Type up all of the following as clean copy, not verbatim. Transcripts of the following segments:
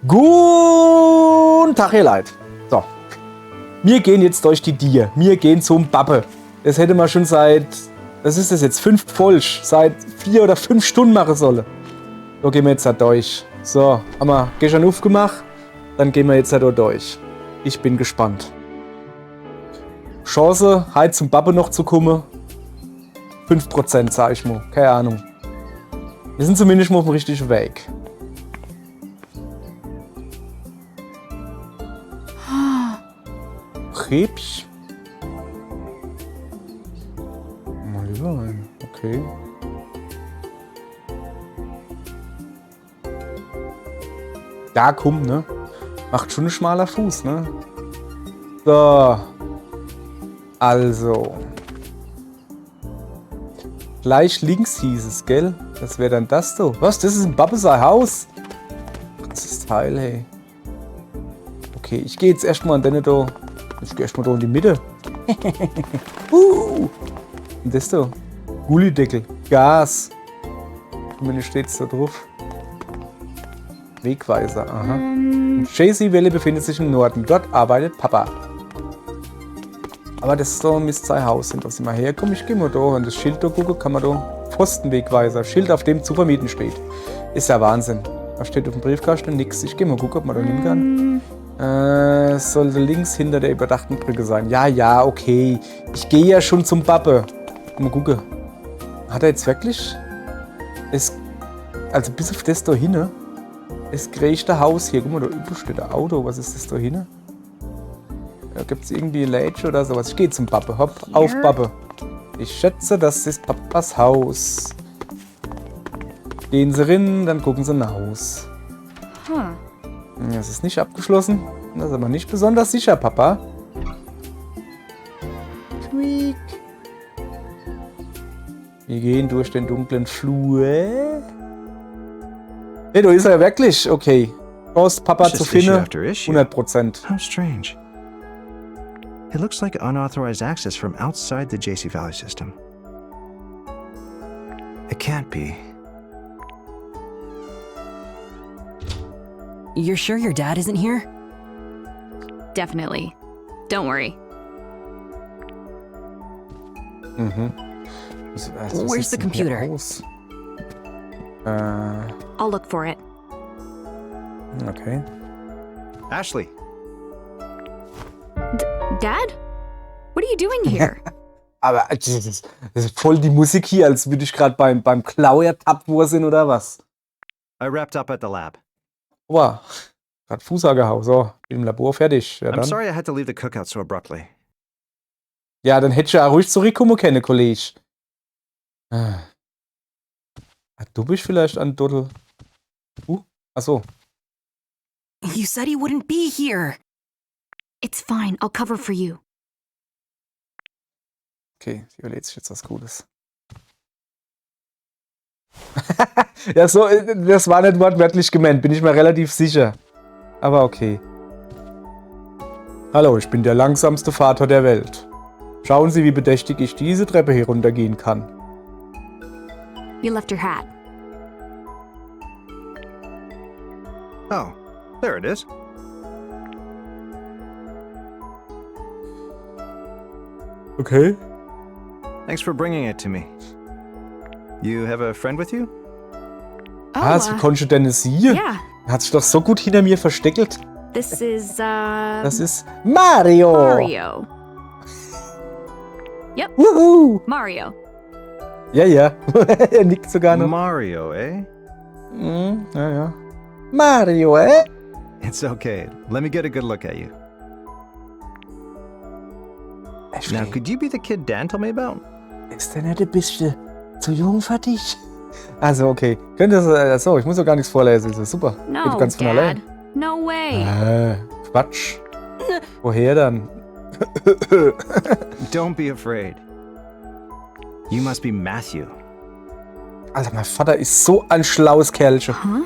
Guten Tag, ihr Leid. So. Wir gehen jetzt durch die Dier. Wir gehen zum Bappe. Das hätte man schon seit, was ist das jetzt, 5 Folsch, seit 4 oder 5 Stunden machen sollen. So gehen wir jetzt da durch. So, haben wir gestern aufgemacht. Dann gehen wir jetzt da durch. Ich bin gespannt. Chance, heute zum Bappe noch zu kommen. 5%, sag ich mal. Keine Ahnung. Wir sind zumindest mal auf dem richtigen Weg. Krebs. Mal lieber ein. Okay. Da komm, ne? Macht schon ein schmaler Fuß, ne? So. Also. Gleich links hieß es, gell? Das wäre dann das so. Was? Das ist ein Bappe sein Haus? Das ist Teil, hey. Okay, ich gehe jetzt erstmal an deine da. Ich gehe erstmal da in die Mitte. Und das da? Gullideckel. Gas. Und wenn steht es da drauf? Wegweiser, aha. Jay-Z-Welle befindet sich im Norden. Dort arbeitet Papa. Aber das ist doch Mist sein Haus. Und dass ich mal herkomme, ich gehe mal da und das Schild da gucke, kann man da Pfostenwegweiser. Schild, auf dem zu vermieten steht. Ist ja Wahnsinn. Was steht auf dem Briefkasten? Nix. Ich gehe mal gucken, ob man da hin kann. Sollte links hinter der überdachten Brücke sein. Ja, ja, okay. Ich gehe ja schon zum Bappe. Mal gucken. Hat er jetzt wirklich? Also bis auf das da hinten. Das größte Haus hier. Guck mal, da üben steht ein Auto. Was ist das da hinten? Da gibt es irgendwie Lädchen oder sowas. Ich gehe zum Bappe. Hopp, auf Bappe. Ich schätze, das ist Papas Haus. Gehen Sie rein, dann gucken Sie nach Haus. Das ist nicht abgeschlossen. Das ist aber nicht besonders sicher, Papa. Tweak. Wir gehen durch den dunklen Flur. Hey, da ist er ja wirklich. Okay. Chance, Papa zu finden. 100%. How strange. It looks like unauthorized access from outside the JC Valley system. It can't be. You're sure your dad isn't here? Definitely. Don't worry. Where's the computer? I'll look for it. Okay. Ashley. Dad? What are you doing here? Aber das ist voll die Musik hier, als würde ich gerade beim Klau ertappt worden oder was? I wrapped up at the lab. Wow. Gerade Fuß angehauen. So, bin im Labor fertig. Ja, I'm dann. sorry I had to leave the cookout so abruptly. Ja, dann hätte ich ja auch ruhig zurückkommen können, Kollege. Du bist vielleicht ein Dottel. Achso. You said he wouldn't be here. It's fine. I'll cover for you. Okay, sie überlegt sich jetzt was Gutes. Ja, so, das war nicht wortwörtlich gemeint, bin ich mir relativ sicher. Aber okay. Hallo, ich bin der langsamste Vater der Welt. Schauen Sie, wie bedächtig ich diese Treppe heruntergehen kann. You left your hat. Oh, there it is. Okay. Thanks for bringing it to me. You have a friend with you? Wie konnte denn es sie? Yeah. Er hat sich doch so gut hinter mir versteckelt. This is, Das ist Mario. Mario. Yep. Wuhu. Mario. Ja, ja. Er nickt sogar noch. Mario, eh? Ja, ja. Mario, It's okay. Let me get a good look at you. Now, could you be the kid Dan told me about? Ist der nicht ein bisschen zu jung für dich? Also, okay. Könnte das. Achso, ich muss doch gar nichts vorlesen. Das ist super. No, Geht ganz von Dad. allein. No way. Quatsch. Woher dann? Don't be afraid. You must be Matthew. Alter, mein Vater ist so ein schlaues Kerlchen. Huh?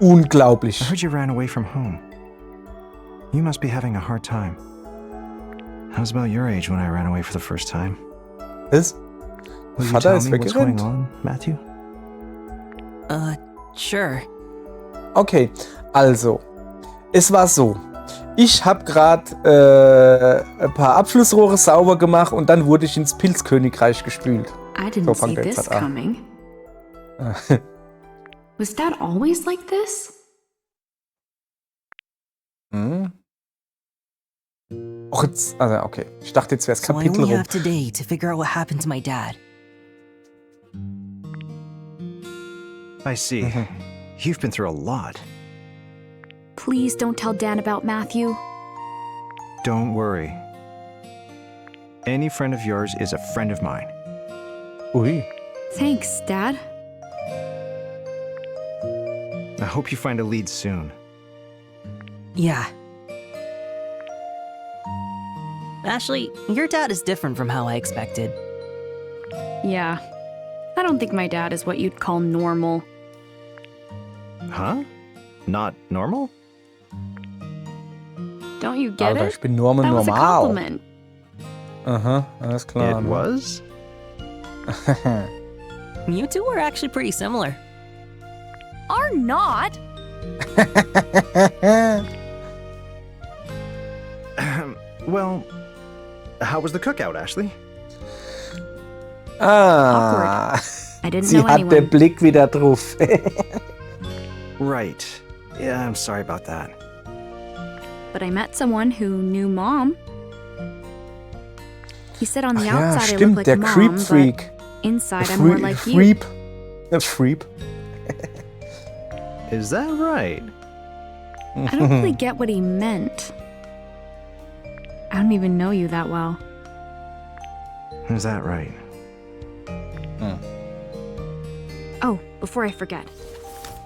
Unglaublich. I heard you ran away from home. You must be having a hard time. I was about your age when I ran away for the first time. Was? Will you Vater tell ist me what's going weggerannt? on, Matthew? Sure. Okay, also, Es war so. Ich habe gerade ein paar Abflussrohre sauber gemacht und dann wurde ich ins Pilzkönigreich gespült. I didn't So see fängt er jetzt this an. coming. Was Dad always like this? Hm. Och, jetzt, also okay. Ich dachte, jetzt wäre das So I Kapitel only rum. have today to figure out what happened to my dad. I see. You've been through a lot. Please don't tell Dan about Matthew. Don't worry. Any friend of yours is a friend of mine. Ui. Thanks, Dad. I hope you find a lead soon. Yeah. Ashley, your dad is different from how I expected. Yeah. I don't think my dad is what you'd call normal. Huh? Not normal? Don't you get Alter, it? ich bin normal. That was a compliment. Aha, alles klar. It was? You two are actually pretty similar. Are not. Well, how was the cookout, Ashley? Ah. I didn't Sie know hat den anyone. Blick wieder drauf. Right. Yeah, I'm sorry about that. But I met someone who knew Mom. He said on the Ach ja, outside I stimmt, look der like Mom, Creep but Freak. inside I'm more like you. Freep. Freep. Is that right? I don't really get what he meant. I don't even know you that well. Is that right? Oh, before I forget.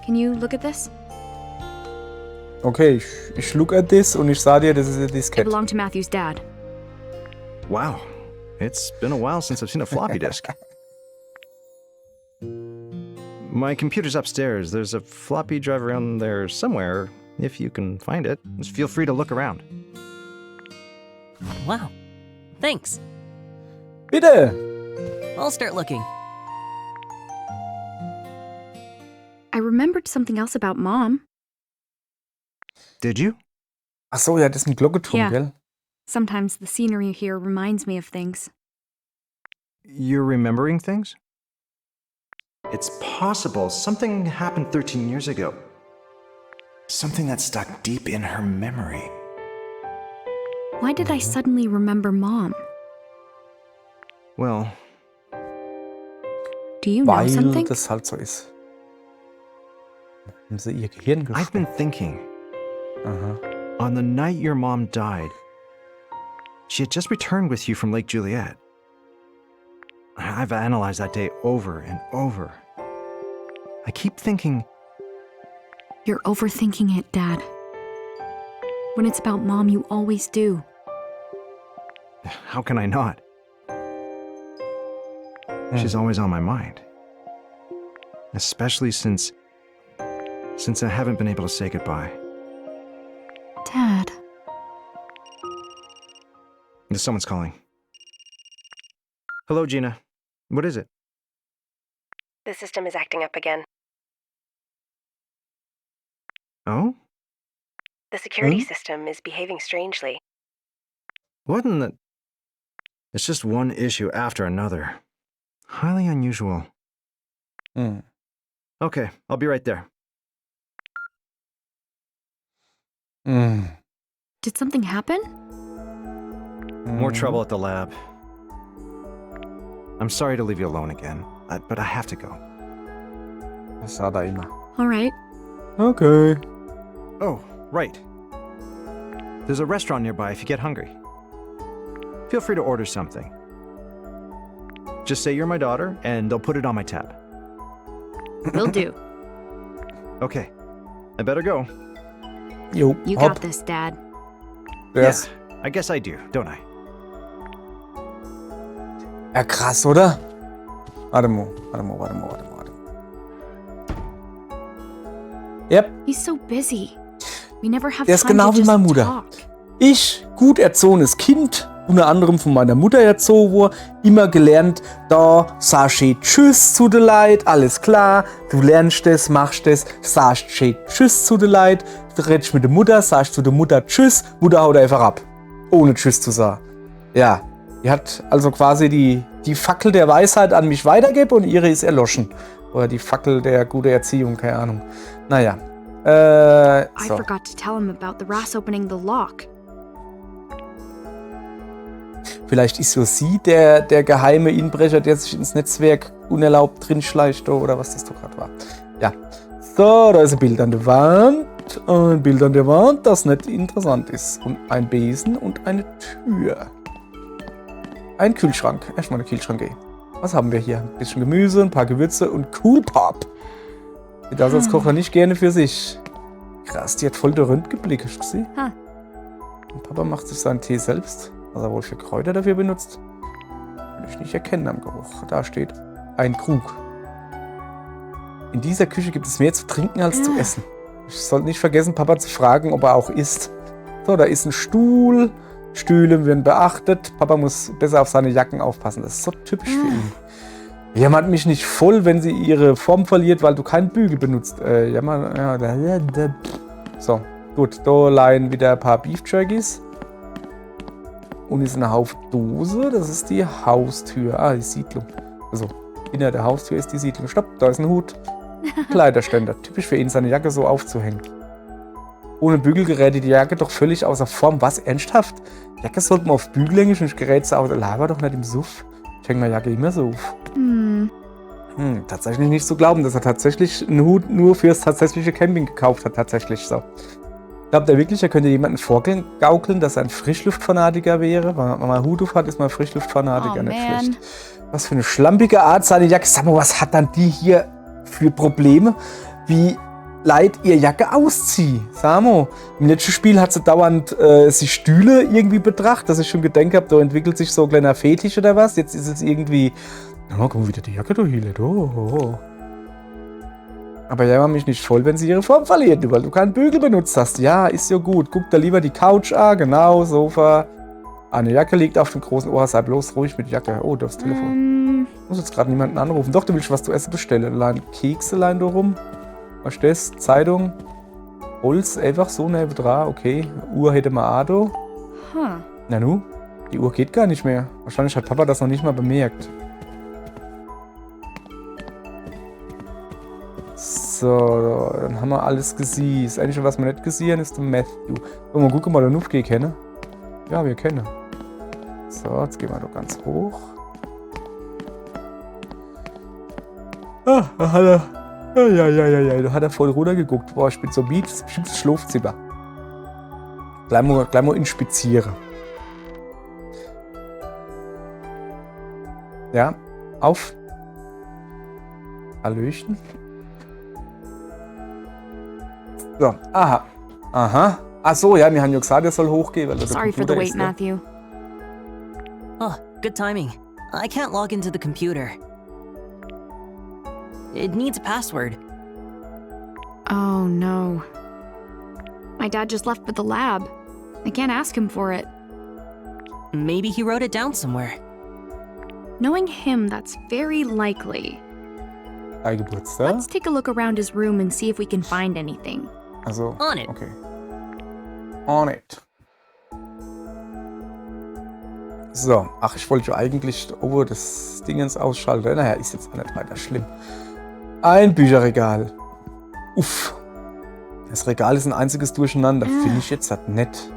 Can you look at this? Okay, ich look at this und ich sah dir, das ist ein It Diskette. belonged to Matthew's dad. Wow. It's been a while since I've seen a floppy disk. My computer's upstairs. There's a floppy drive around there somewhere. If you can find it, just feel free to look around. Wow. Thanks. Bitte! I'll start looking. I remembered something else about Mom. Did you? Ach so, ja, das ist ein Glockenturm, Ja. gell? Sometimes the scenery here reminds me of things. You're remembering things? It's possible something happened 13 years ago. Something that stuck deep in her memory. Why did I suddenly remember Mom? Well, Do you know Weil something? das halt so ist. Haben sie ihr Gehirn I've gesperrt? been thinking. Aha. On the night your mom died, she had just returned with you from Lake Juliet. I've analyzed that day over and over. I keep thinking, You're overthinking it, Dad. When it's about Mom, you always do. how can I not? She's always on my mind. Especially since I haven't been able to say goodbye. Dad. Someone's calling. Hello, Gina. What is it? The system is acting up again. Oh? The security Hmm? system is behaving strangely. What in the... It's just one issue after another. Highly unusual. Hm. Okay, I'll be right there. Hm. Did something happen? More trouble at the lab. I'm sorry to leave you alone again, but I have to go. Das sagt er immer. All right. Okay. Oh, right. There's a restaurant nearby if you get hungry. Feel free to order something. Just say you're my daughter, and they'll put it on my tab. Will do. Okay, I better go. Jo, You hopp. got this, Dad. Das, Yeah, I guess I do, don't I? ja, krass, oder? Warte mal. Yep, He's so busy. We never have Der ist time genau to wie just meine Mutter. talk. ich, gut erzogenes Kind, unter anderem von meiner Mutter erzogen wurde, immer gelernt, da sagst du Tschüss zu den Leuten, alles klar, du lernst das, machst das, sagst Tschüss zu den Leuten, du redest mit der Mutter, sagst zu der Mutter Tschüss, Mutter haut einfach ab, ohne Tschüss zu sagen. Ja, die hat also quasi die Fackel der Weisheit an mich weitergegeben und ihre ist erloschen. Oder die Fackel der guten Erziehung, keine Ahnung. Naja. I So. forgot to tell him about the Ras opening the lock. Vielleicht ist so sie der geheime Inbrecher, der sich ins Netzwerk unerlaubt drin schleicht oder was das doch gerade war. Ja. So, da ist ein Bild an der Wand. Ein Bild an der Wand, das nicht interessant ist. Und ein Besen und eine Tür. Ein Kühlschrank. Erstmal den Kühlschrank gehen. Was haben wir hier? Ein bisschen Gemüse, ein paar Gewürze und Cool Pop. Die das als Kocher nicht gerne für sich. Krass, die hat voll der Röntgenblick, hast du gesehen? Huh. Und Papa macht sich seinen Tee selbst. Was er wohl für Kräuter dafür benutzt, kann ich nicht erkennen am Geruch. Da steht ein Krug. In dieser Küche gibt es mehr zu trinken als zu essen. Ich sollte nicht vergessen, Papa zu fragen, ob er auch isst. So, da ist ein Stuhl. Stühle werden beachtet. Papa muss besser auf seine Jacken aufpassen. Das ist so typisch für ihn. Jammert mich nicht voll, wenn sie ihre Form verliert, weil du keinen Bügel benutzt. So, gut. Da leihen wieder ein paar Beef Jerkies. Und ist eine Haufdose. Das ist die Haustür. Ah, die Siedlung. Also, hinter der Haustür ist die Siedlung. Stopp, da ist ein Hut. Kleiderständer. Typisch für ihn, seine Jacke so aufzuhängen. Ohne Bügel gerät die Jacke doch völlig außer Form. Was? Ernsthaft? Die Jacke sollte man auf Bügel hängen und ich gerät sie aus. Laber doch nicht im Suff. Ich hänge meine Jacke immer so auf. Tatsächlich nicht zu glauben, dass er tatsächlich einen Hut nur fürs tatsächliche Camping gekauft hat. Tatsächlich so. Glaubt er wirklich, er könnte jemanden vorgaukeln, dass er ein Frischluftfanatiker wäre? Wenn man einen Hut auf hat, ist man Frischluftfanatiker, nicht schlecht. Was für eine schlampige Art seine Jacke. Sag mal, was hat dann die hier für Probleme? Wie leid ihr Jacke auszieht? Sag mal, im letzten Spiel hat sie dauernd sich Stühle irgendwie betrachtet, dass ich schon gedacht habe, da entwickelt sich so ein kleiner Fetisch oder was. Jetzt ist es irgendwie. Oh, guck mal, wieder die Jacke da hielt. Oh. Aber jammer mich nicht voll, wenn sie ihre Form verliert, weil du keinen Bügel benutzt hast. Ja, ist ja gut. Guck da lieber die Couch an, genau, Sofa. Eine Jacke liegt auf dem großen Ohr, sei bloß ruhig mit Jacke. Oh, das Telefon. Ich muss jetzt gerade niemanden anrufen. Doch, du willst was zu essen bestellen. Lein Kekse, lein da rum. Was ist das? Zeitung. Holz, einfach so neben dran. Okay. Uhr hätte man auch da. Na nu, die Uhr geht gar nicht mehr. Wahrscheinlich hat Papa das noch nicht mal bemerkt. So, dann haben wir alles gesehen. Das Einzige, was wir nicht gesehen ist der Matthew. So, mal gucken, ob wir den Nufgeh kennen. Ja, wir kennen. So, jetzt gehen wir doch ganz hoch. Ah, da hat er. Ja, da hat er voll runtergeguckt. Boah, ich bin so müde, das ist bestimmt das Schlafzimmer. Gleich mal inspizieren. Ja, auf. Hallöchen. So, aha. Ach so, ja, wir haben ja gesagt, er soll hochgehen, weil er der Sorry for the Computer wait, ist, ne? Matthew. Oh, good timing. I can't log into the computer. It needs a password. Oh no. My dad just left with the lab. I can't ask him for it. Maybe he wrote it down somewhere. Knowing him, that's very likely. Dein Geburtstag? Let's take a look around his room and see if we can find anything. Also, On it. okay. On it. So, ach, ich wollte ja eigentlich das Dingens ausschalten. Naja, ist jetzt auch nicht weiter schlimm. Ein Bücherregal. Uff. Das Regal ist ein einziges Durcheinander. Finde ich jetzt halt nett.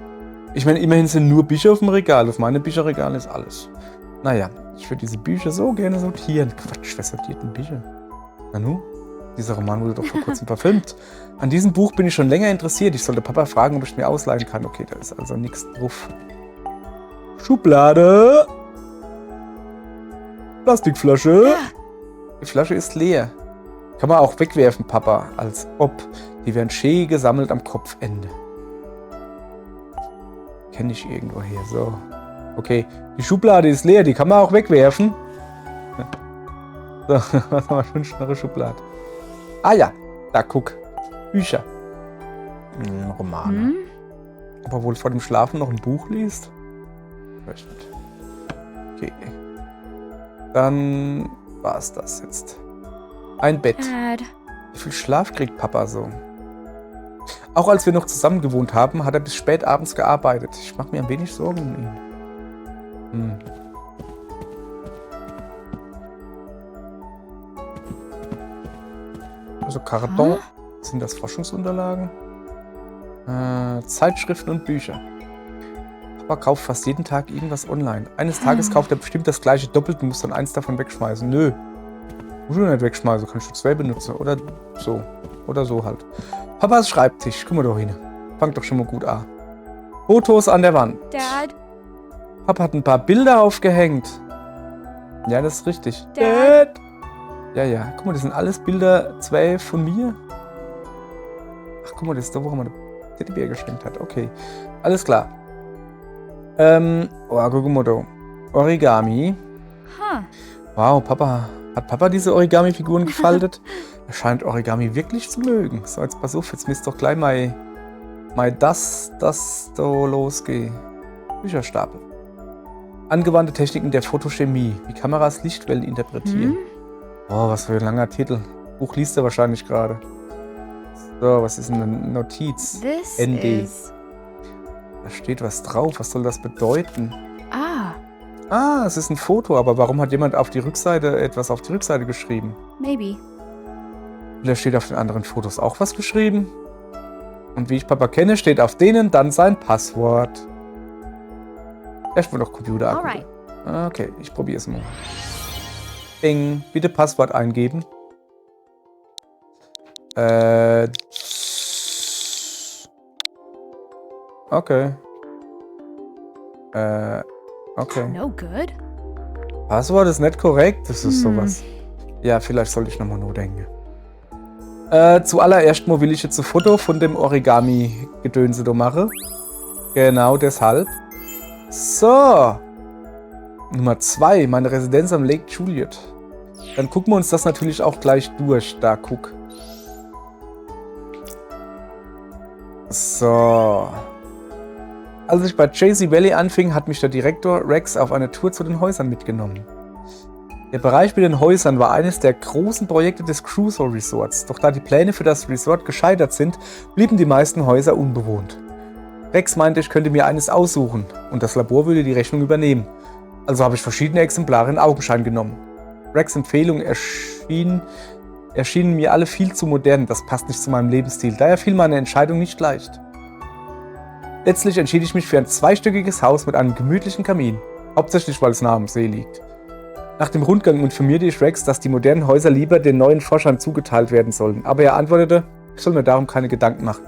Ich meine, immerhin sind nur Bücher auf dem Regal. Auf meinem Bücherregal ist alles. Naja, ich würde diese Bücher so gerne sortieren. Quatsch, wer sortiert denn Bücher? Nanu? Dieser Roman wurde doch vor kurzem verfilmt. An diesem Buch bin ich schon länger interessiert. Ich sollte Papa fragen, ob ich mir ausleihen kann. Okay, da ist also nichts drauf. Schublade. Plastikflasche. Die Flasche ist leer. Kann man auch wegwerfen, Papa. Als ob. Die werden schön gesammelt am Kopfende. Kenne ich irgendwo her. So. Okay. Die Schublade ist leer. Die kann man auch wegwerfen. So, was haben wir schon? Schnarre Schublade. Ah ja. Da, guck. Bücher. Romane. Ob er wohl vor dem Schlafen noch ein Buch liest? gerechnet. Okay. Dann war es das jetzt. Ein Bett. Dad. Wie viel Schlaf kriegt Papa so? Auch als wir noch zusammen gewohnt haben, hat er bis spät abends gearbeitet. Ich mache mir ein wenig Sorgen um ihn. Also Karton. Sind das Forschungsunterlagen? Zeitschriften und Bücher. Papa kauft fast jeden Tag irgendwas online. Eines Tages kauft er bestimmt das gleiche doppelt und muss dann eins davon wegschmeißen. Nö. Muss ich nicht wegschmeißen, kannst du zwei benutzen. Oder so. Oder so halt. Papas Schreibtisch. Guck mal doch hin. Fangt doch schon mal gut an. Fotos an der Wand. Dad. Papa hat ein paar Bilder aufgehängt. Ja, das ist richtig. Dad. Ja, ja. Guck mal, das sind alles Bilder, 2 von mir. Ach, guck mal, das ist da, wo man den Teddybär geschenkt hat. Okay. Alles klar. Guck mal da. Origami. Huh. Wow, hat Papa diese Origami-Figuren gefaltet? Er scheint Origami wirklich zu mögen. So, jetzt pass auf, jetzt müsst doch gleich mal das da losgehen. Bücherstapel. Angewandte Techniken der Photochemie. Wie Kameras Lichtwellen interpretieren. Oh, was für ein langer Titel. Buch liest er wahrscheinlich gerade. So, was ist denn eine Notiz? This ND. is... Da steht was drauf. Was soll das bedeuten? Ah, Es ist ein Foto, aber warum hat jemand auf die Rückseite etwas auf die Rückseite geschrieben? maybe. Da steht auf den anderen Fotos auch was geschrieben. Und wie ich Papa kenne, steht auf denen dann sein Passwort. Erstmal noch Computer Alright. angucken. Okay, ich probiere es mal. Bing, bitte Passwort eingeben. Okay. Okay. No good. Passwort ist nicht korrekt. Das ist sowas. Ja, vielleicht sollte ich nochmal nur denken. Zuallererst mal will ich jetzt ein Foto von dem Origami-Gedönse da machen. Genau deshalb. So. Nummer 2, meine Residenz am Lake Juliet. Dann gucken wir uns das natürlich auch gleich durch. Da, guck. So. Als ich bei Chazy Valley anfing, hat mich der Direktor Rex auf eine Tour zu den Häusern mitgenommen. Der Bereich mit den Häusern war eines der großen Projekte des Crusoe Resorts. Doch da die Pläne für das Resort gescheitert sind, blieben die meisten Häuser unbewohnt. Rex meinte, ich könnte mir eines aussuchen und das Labor würde die Rechnung übernehmen. Also habe ich verschiedene Exemplare in Augenschein genommen. Rex' Empfehlungen erschienen mir alle viel zu modern. Das passt nicht zu meinem Lebensstil. Daher fiel meine Entscheidung nicht leicht. Letztlich entschied ich mich für ein zweistöckiges Haus mit einem gemütlichen Kamin. Hauptsächlich, weil es nah am See liegt. Nach dem Rundgang informierte ich Rex, dass die modernen Häuser lieber den neuen Forschern zugeteilt werden sollen. Aber er antwortete, ich soll mir darum keine Gedanken machen.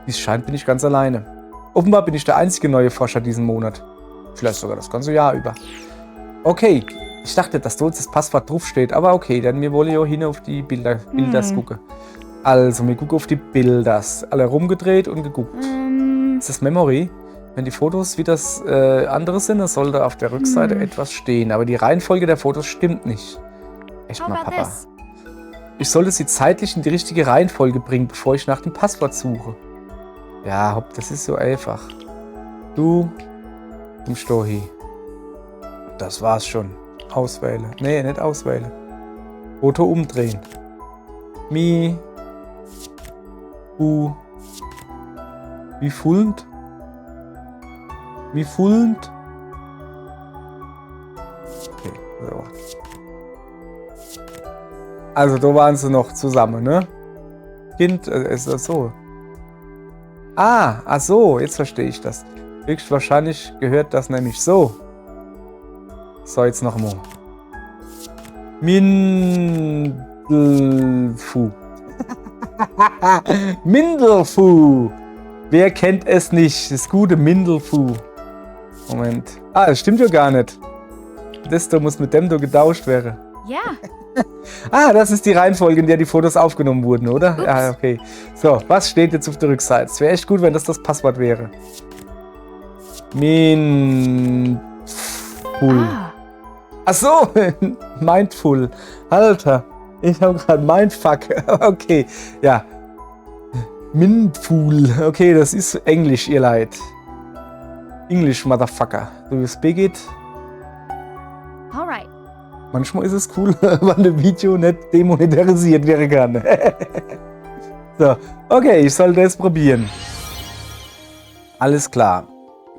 Wie es scheint, bin ich ganz alleine. Offenbar bin ich der einzige neue Forscher diesen Monat. Vielleicht sogar das ganze Jahr über. Okay, ich dachte, dass dort das Passwort draufsteht, aber okay, dann mir wolle ja hin auf die Bilders gucken. Also, wir gucken auf die Bilders. Alle rumgedreht und geguckt. Ist das Memory? Wenn die Fotos wie das andere sind, dann sollte auf der Rückseite etwas stehen. Aber die Reihenfolge der Fotos stimmt nicht. Echt mal, Papa. Ich sollte sie zeitlich in die richtige Reihenfolge bringen, bevor ich nach dem Passwort suche. Ja, hopp, das ist so einfach. Du Stohi. Das war's schon. Auswählen. Nee, nicht auswählen. Foto umdrehen. Mi. U. Wie füllend? Wie füllend? Okay, so. Also, da waren sie noch zusammen, ne? Kind, ist das so? Ach so, jetzt verstehe ich das. Höchstwahrscheinlich gehört das nämlich so. So, jetzt noch mal. Mindelfu. Mindelfu. Wer kennt es nicht? Das gute Mindelfu. Moment. Das stimmt ja gar nicht. Das da muss mit dem da getauscht werden. Yeah. Das ist die Reihenfolge, in der die Fotos aufgenommen wurden, oder? Ups. Ja, okay. So, was steht jetzt auf der Rückseite? Es wäre echt gut, wenn das Passwort wäre. Mindful. Ach so, Mindful. Alter, ich habe gerade Mindfuck. Okay, ja. Mindful. Okay, das ist Englisch, ihr Leid. English, Motherfucker. Der USB geht. Alright. Manchmal ist es cool, wenn ein Video nicht demonetarisiert werden kann. So, okay, ich soll das probieren. Alles klar.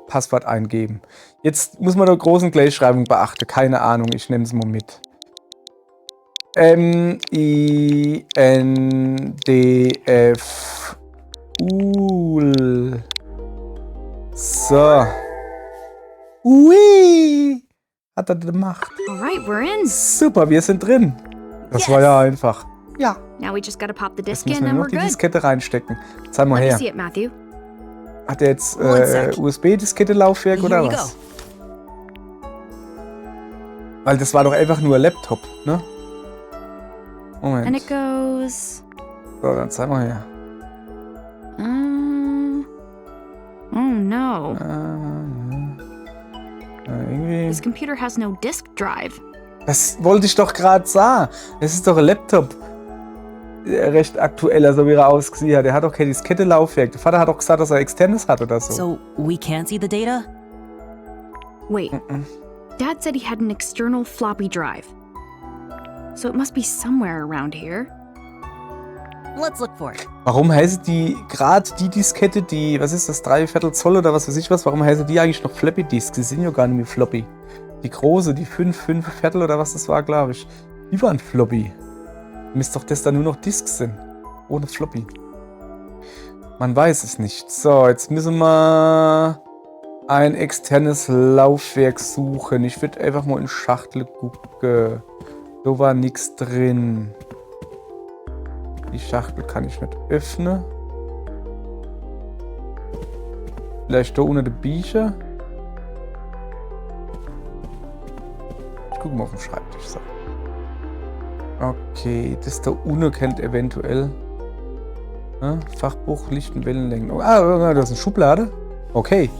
Passwort eingeben. Jetzt muss man der großen Gleichschreibung beachten. Keine Ahnung, ich nehme es mal mit. M-I-N-D-F Ul. So. Ui! Hat er gemacht. Alright, we're in. Super, wir sind drin. Das war ja einfach. Ja. Now we just gotta pop the Jetzt disc müssen in wir and noch we're die good. Diskette reinstecken. Zeig mal Let me her. see it, Matthew. Hat er jetzt One sec. USB-Diskette-Laufwerk Here oder you was? Weil das war doch einfach nur ein Laptop, ne? And Moment. it goes. So, dann zeig mal her. Oh no. Irgendwie. This computer has no disk drive. Das wollte ich doch gerade sagen. Es ist doch ein Laptop. Recht aktueller, so wie er ausgesehen hat. Der hat doch kein Diskette-Laufwerk. Der Vater hat doch gesagt, dass er externes hat oder so. So we can't see the data? Wait. Dad said he had an external floppy drive. So it must be somewhere around here. Let's look for it. Warum heißt die, gerade die Diskette, die, was ist das, 3/4 Zoll oder was weiß ich was, warum heißen die eigentlich noch Floppy Disks? Die sind ja gar nicht mehr Floppy. Die große, die 5/4 oder was das war, glaube ich. Die waren Floppy. Müsste doch das dann nur noch Disks sind. Ohne Floppy. Man weiß es nicht. So, jetzt müssen wir ein externes Laufwerk suchen. Ich würde einfach mal in Schachtel gucken. Da war nichts drin. Die Schachtel kann ich nicht öffnen. Vielleicht da unter der Bücher. Ich gucke mal auf den Schreibtisch. So. Okay, das da unten kennt eventuell. Fachbuch, Lichten, Wellenlängen. Oh, da ist eine Schublade. Okay.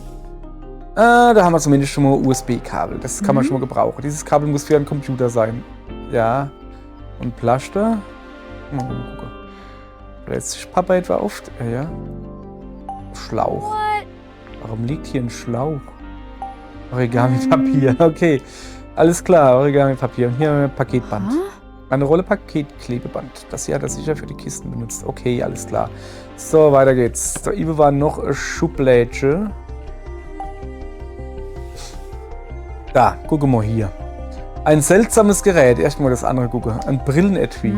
Da haben wir zumindest schon mal USB-Kabel. Das kann man schon mal gebrauchen. Dieses Kabel muss für einen Computer sein. Ja. Und Plaster. Mal gucken. Lässt sich Papa etwa oft? Ja. Schlauch. Warum liegt hier ein Schlauch? Origami-Papier. Okay. Alles klar, Origami-Papier. Und hier ein Paketband. Eine Rolle Paketklebeband. Das hier hat er sicher für die Kisten benutzt. Okay, alles klar. So, weiter geht's. Da eben war noch eine Schublade. Da, gucke mal hier. Ein seltsames Gerät. Erstmal das andere gucke. Ein Brillenetui.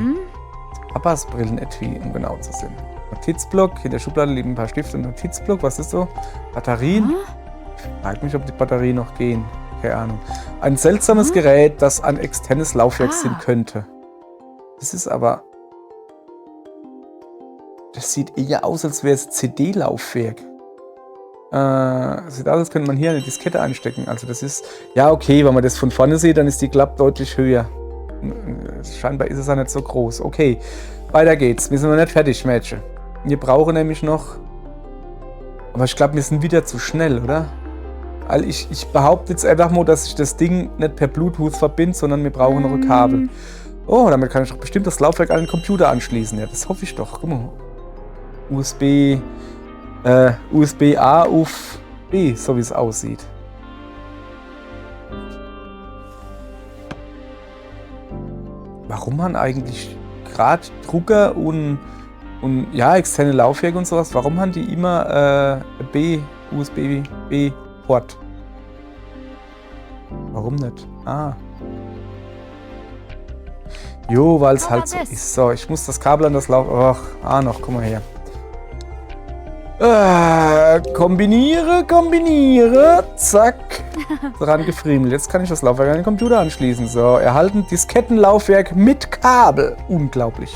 Papas Brillenetui, um genau zu sein. Notizblock. In der Schublade liegen ein paar Stifte und Notizblock. Was ist so? Batterien. Ich frage mich, ob die Batterien noch gehen. Keine Ahnung. Ein seltsames Gerät, das ein externes Laufwerk sein könnte. Das ist aber... Das sieht eher aus, als wäre es CD-Laufwerk. Sieht aus, als könnte man hier eine Diskette einstecken. Also das ist... Ja, okay, wenn man das von vorne sieht, dann ist die Klappe deutlich höher. Scheinbar ist es ja nicht so groß. Okay, weiter geht's. Wir sind noch nicht fertig, Mädchen. Wir brauchen nämlich noch... Aber ich glaube, wir sind wieder zu schnell, oder? Also ich behaupte jetzt einfach mal, dass ich das Ding nicht per Bluetooth verbinde, sondern wir brauchen noch ein Kabel. Oh, damit kann ich doch bestimmt das Laufwerk an den Computer anschließen. Ja, das hoffe ich doch. Guck mal. USB-A auf B, so wie es aussieht. Warum man eigentlich gerade Drucker und ja, externe Laufwerke und sowas, warum haben die immer USB-B-Port? Warum nicht? Jo, weil es halt so ist. So, ich muss das Kabel an das Laufwerk... Ach, noch, guck mal her. Kombiniere, zack. Dran gefriemelt. Jetzt kann ich das Laufwerk an den Computer anschließen. So, erhalten Diskettenlaufwerk mit Kabel. Unglaublich.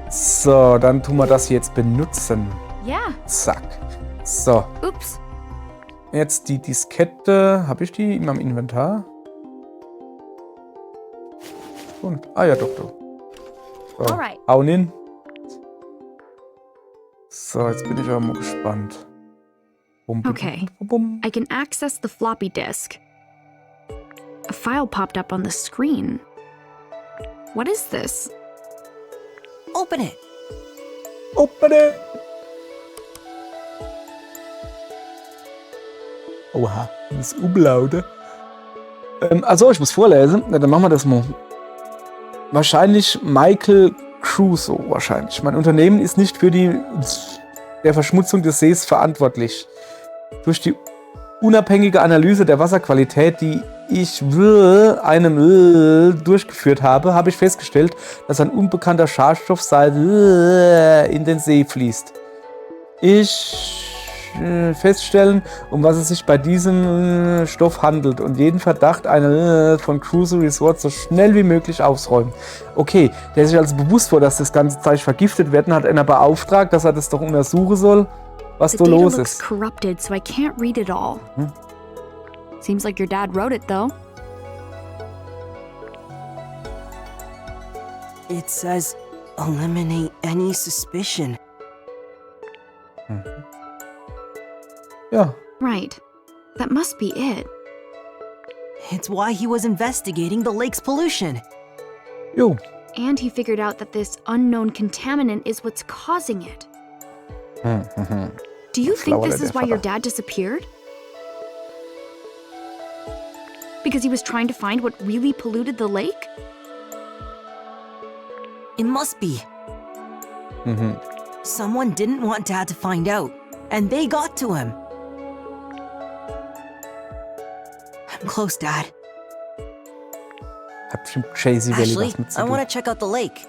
So, dann tun wir das jetzt benutzen. Yeah. Zack. So, Oops. jetzt die Diskette. Habe ich die in meinem Inventar? Und, ja, doch. So, Alright. hauen hin. So, jetzt bin ich aber mal gespannt. Bum, bum, Okay. bum, bum. I can access the floppy disk. A file popped up on the screen. What is this? Open it. Open it. Oha, das ist Umlaute. Also, ich muss vorlesen. Na, dann machen wir das mal. Wahrscheinlich Michael Crusoe, wahrscheinlich. Mein Unternehmen ist nicht für der Verschmutzung des Sees verantwortlich. Durch die unabhängige Analyse der Wasserqualität, die ich durchgeführt habe, habe ich festgestellt, dass ein unbekannter Schadstoff in den See fließt. Feststellen, um was es sich bei diesem Stoff handelt und jeden Verdacht von Crusoe Resort so schnell wie möglich ausräumen. Okay, der sich also bewusst war, dass das ganze Zeug vergiftet wird und hat einer beauftragt, dass er das doch untersuchen soll, was The da data los looks ist. corrupted, so I can't read it all. Seems like your dad wrote it, though. It says, eliminate any suspicion. Ja, Right. That must be it. It's why he was investigating the lake's pollution. jo. And he figured out that this unknown contaminant is what's causing it. Do you think Schlauer this der is why your Vater. dad disappeared? Because he was trying to find what really polluted the lake? It must be. Mhm. Someone didn't want Dad to find out, and they got to him. I'm close, Dad. Hat bestimmt Chasey Valley Ashley, was mit zu I tun. want to check out the lake.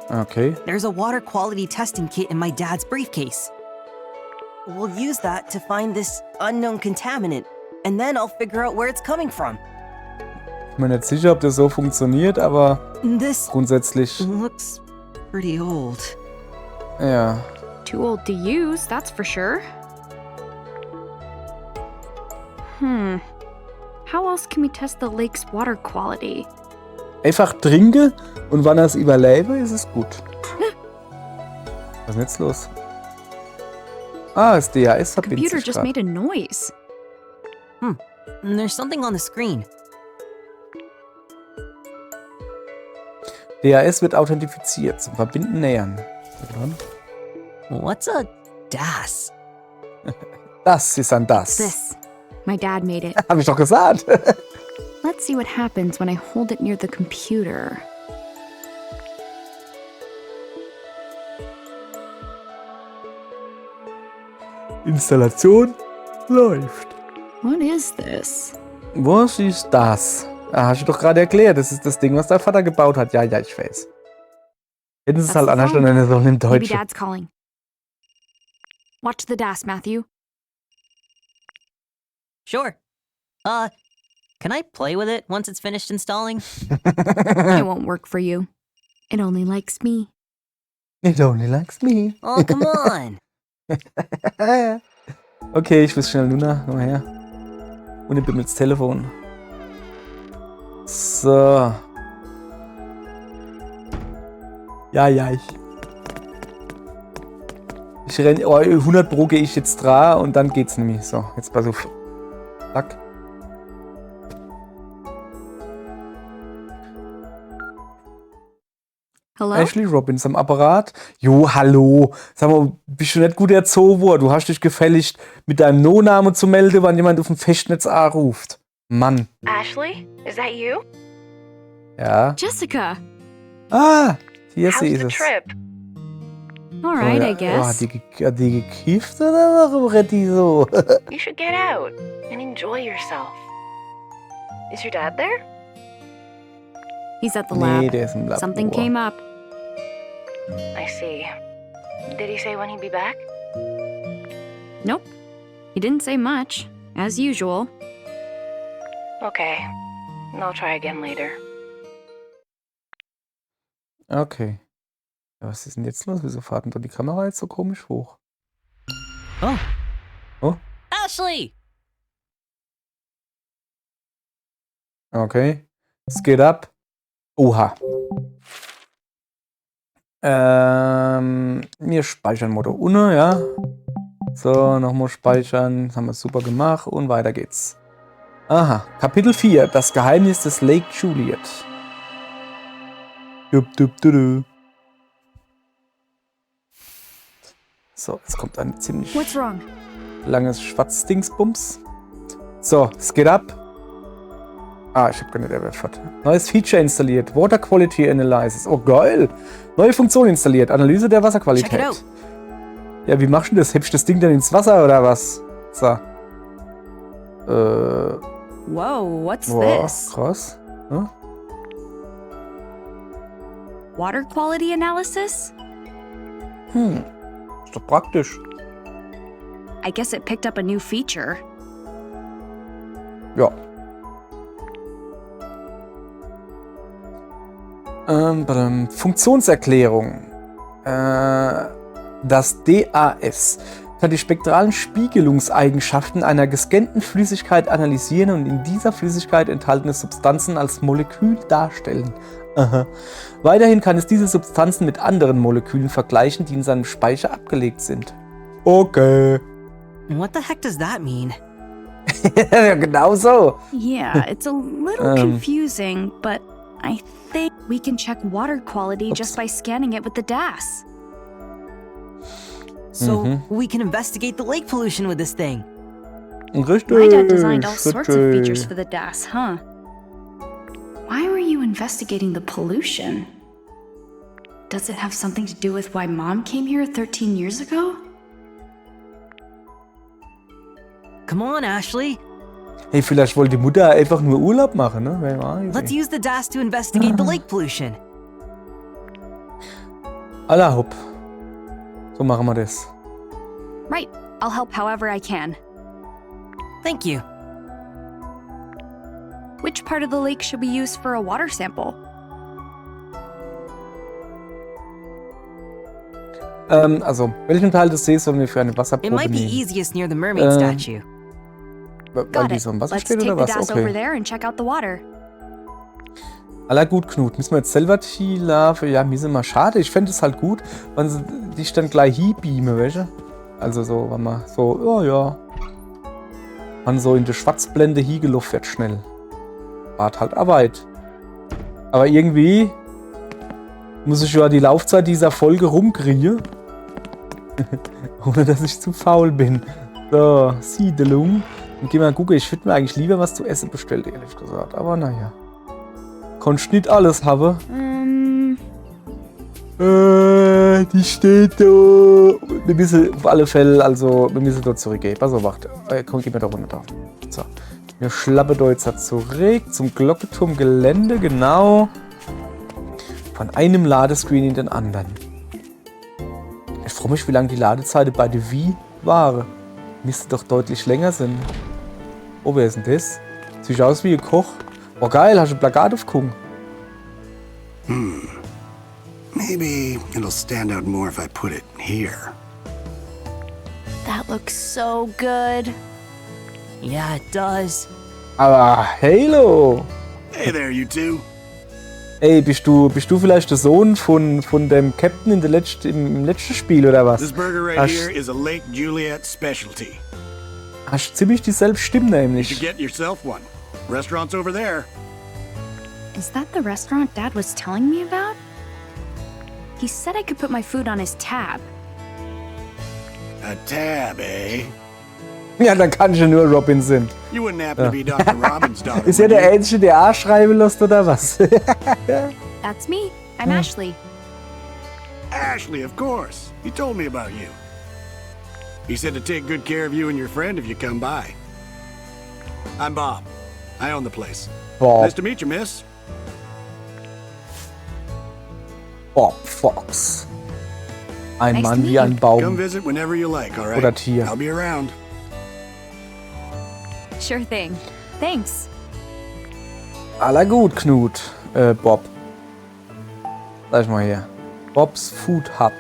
Okay. There's a water quality testing kit in my dad's briefcase. We'll use that to find this unknown contaminant, and then I'll figure out where it's coming from. Ich bin mir nicht sicher, ob das so funktioniert, aber This grundsätzlich, looks pretty old. ja. Too old to use, that's for sure. How else can we test the lake's water quality? Einfach trinke und wann er es überlebe, ist es gut. Was ist denn jetzt los? Ah, das DHS verbindet Computer sich just grad. made a noise. There's something on the screen. DHS wird authentifiziert. Zum Verbinden nähern. What's a DAS? Das ist ein Das. This. My dad made it. Hab ich doch gesagt. Let's see what happens when I hold it near the computer. Installation läuft. What is this? Was ist das? Ah, hast du doch gerade erklärt. Das ist das Ding, was dein Vater gebaut hat. Ja, ich weiß. Hätten sie es That's halt the anders phone. dann sollen in Maybe Deutsch. Dad's calling. Watch the DAS, Matthew. Sure. Can I play with it once it's finished installing? It won't work for you. It only likes me. It only likes me. Oh, come on. Okay, ich will schnell Luna. Komm mal her. Und ich bin mit Telefon. So. Ja, ich renne. Oh, 100 Pro gehe ich jetzt dran und dann geht's nämlich. So, jetzt pass auf. Zack. Hello? Ashley Robbins am Apparat. Jo, hallo. Sag mal, bist du nicht gut erzogen worden? Du hast dich gefälligst mit deinem No-Namen zu melden, wenn jemand auf dem Festnetz anruft. Mann. Ashley, is that you? Ja. Jessica. Ah, hier How's sie ist the es. trip? All right, ja. I guess. Oh, hat die gekifft oder warum rennt die so? You should get out and enjoy yourself. Is your dad there? He's at the Nee, lab. der ist im Labor. Something came up. I see. Did he say when he'd be back? Nope. He didn't say much, as usual. Okay. I'll try again later. Okay. Ja, was ist denn jetzt los? Wieso fährt denn da die Kamera jetzt so komisch hoch? Oh. Oh? Ashley! Okay. Es geht ab. Oha. Wir speichern Motto ohne, ja. So, nochmal speichern. Das haben wir super gemacht und weiter geht's. Aha. Kapitel 4. Das Geheimnis des Lake Juliet. So, jetzt kommt ein ziemlich What's wrong? langes Schwarzdingsbums. So, es geht ab. Ah, ich habe gar nicht erwartet. Neues Feature installiert. Water Quality Analysis. Oh, geil. Neue Funktion installiert. Analyse der Check it Wasserqualität. out. Ja, wie machst du das? Hebst du das Ding dann ins Wasser oder was? So. Whoa, what's Boah, this? krass. Hm? Water quality analysis? Ist doch praktisch. I guess it picked up a new feature. Ja. Funktionserklärung. Das DAS kann die spektralen Spiegelungseigenschaften einer gescannten Flüssigkeit analysieren und in dieser Flüssigkeit enthaltene Substanzen als Molekül darstellen. Aha. Weiterhin kann es diese Substanzen mit anderen Molekülen vergleichen, die in seinem Speicher abgelegt sind. Okay. What the heck does that mean? Ja, genau so. Yeah, it's a little confusing, but I think we can check water quality just by scanning it with the DAS. So we can investigate the lake pollution with this thing. Richtig. My dad designed all sorts of features for the DAS, huh? Why were you investigating the pollution? Does it have something to do with why Mom came here 13 years ago? Come on, Ashley. Hey, vielleicht wollte die Mutter einfach nur Urlaub machen, ne? Wer weiß. Let's use the DAS to investigate the lake pollution. Alla hopp. So machen wir das. Right, I'll help however I can. Thank you. Which part of the lake should we use for a water sample? Also, welchen Teil des Sees sollen wir für eine It Wasserprobe might be nehmen? easiest near the mermaid statue. Weil Got die it. so im Wasser Let's steht take oder the was? DAS over Okay. there and check out the water. Aller gut, Knut. Müssen wir jetzt selber die Larve? Ja, mir sind mal schade. Ich fände es halt gut, wenn sie dich dann gleich hinbeamen, weißt du? Also so, wenn man so, oh ja. Man so in die Schwarzblende hingelaufen wird schnell. Wart halt Arbeit. Aber irgendwie muss ich ja die Laufzeit dieser Folge rumkriegen. Ohne dass ich zu faul bin. So, Siedelung. Und geh mal gucken, ich würde mir eigentlich lieber was zu essen bestellen, ehrlich gesagt. Aber naja. Konntest nicht alles haben. Die steht da. Wir müssen auf alle Fälle, also, wir müssen dort zurückgehen. Pass auf, warte. Komm, geh mir da runter. So. Wir schlappen da jetzt zurück zum Glockenturmgelände, genau. Von einem Ladescreen in den anderen. Ich frage mich, wie lange die Ladezeiten bei der Wii waren. Müsste doch deutlich länger sein. Oh, wer ist denn das? Sieht aus wie ein Koch. Oh geil, hast du ein Plakat aufgeguckt? Maybe it'll stand out more if I put it here. That looks so good. Yeah, it does. Aber Halo! Hey there, you two. Ey, bist du vielleicht der Sohn von dem Captain im letzten Spiel oder was? This burger right Hast- here is a Lake Juliet specialty. Hast ziemlich dieselbe Stimme You nämlich. should get yourself one. Restaurant's over there. Is that the restaurant Dad was telling me about? He said I could put my food on his tab. A tab, eh? Ja, dann kann ich ja nur Robin sein. You wouldn't happen to be Dr. Robin's daughter, Ist ja would der you? Ähnliche, der A schreiben lässt oder was? That's me. I'm Ashley. Ashley, of course. He told me about you. He said to take good care of you and your friend if you come by. I'm Bob. I own the place. Bob, Nice to meet you, miss. Bob Fox. Ein Nice to Mann meet wie ein you. Come Baum. visit whenever you like, all right? Oder Tier. I'll be around. Sure thing. Thanks. Aller gut, Knut. Bob. Sag ich mal her. Bob's Food Hut.